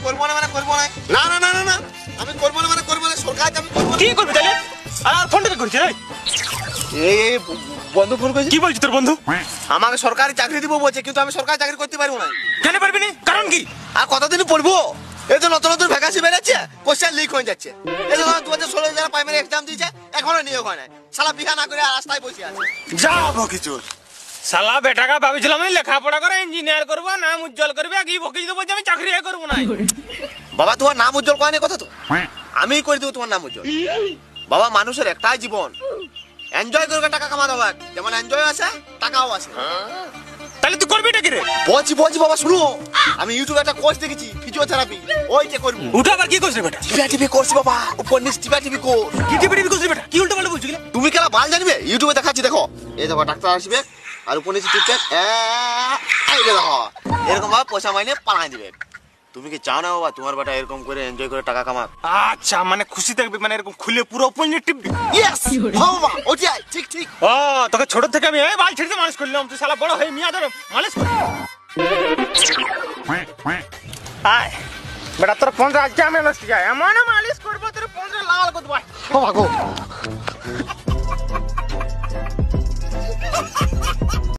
করবো না মানে করবো না। না না না না না, আমি করবো না মানে করবো না, সরকার আমি করবো না। কি করবি তাহলে? আর ফোনটা করছিস রে? এই বন্ধু ফোন করেছি। কি বলছিস তোর বন্ধু? আমাকে সরকারি চাকরি দিব বলছে, কিন্তু আমি সরকারি চাকরি করতে পারবো না। কেন পারবি না? কারণ কি? আর কতদিন পড়বো? এই তো নতুন নতুন ভ্যাকান্সি বেরোচ্ছে, কোশ্চেন লিক হয়ে যাচ্ছে। এই যে 2016 যারা প্রাইমারি এক্সাম দিয়েছে এখনো নিয়োগ হয় না। শালা বিহা না করে রাস্তায় বসে আছে। যাবো কিছু শালা বেটাকে ভাবছিলাম আমি লেখাপড়া করে ইঞ্জিনিয়ার করবো, নাম উজ্জ্বল করবে, কি বকে যদি বলছে আমি চাকরি করবো না। বাবা তোমার নাম উজ্জ্বল করেনি কথা তো, আমি করে দেবো তোমার নাম উজ্জ্বল। বাবা মানুষের একটাই জীবন, এনজয় করবে, টাকা কামাতে হবে। যেমন এনজয় আছে টাকাও আছে। তাহলে তুই করবি এটা কি রে? বলছি বলছি বাবা শুনো, আমি ইউটিউবে একটা কোর্স দেখেছি ফিজিওথেরাপি, ওইটা করবো। ওটা আবার কি করছিস বেটা? টিপি কোর্স বাবা, উপর নিচ টিপি কোর্স। কি টিপি করছিস বেটা? কি উল্টো পাল্টা বলছিস? তুমি কেন বাল জানবে? ইউটিউবে দেখাচ্ছি দেখো। এই দেখো ডাক্তার আসবে আর উপর নিচে টিপে এই দেখো এরকম ভাবে পয়সা মাইনে পালাই দিবে। তুমি কি চাও না বাবা তোমার বেটা এরকম করে এনজয় করে টাকা কামাক? আচ্ছা মানে খুশি থাকবি, মানে এরকম খুলে পুরো উপর নিয়ে টিপবি? ইয়েস বাবা, ওটাই ঠিক ঠিক। ও তোকে ছোট থেকে আমি এই বাল ছেড়ে মানুষ করলাম, তুই শালা বড় হয়ে মিয়া ধরে মালিশ করবি। আয় বেটা তোর 15 আজকে আমি মালিশ করবো, তোর 15 লাল করবো। ও মাগো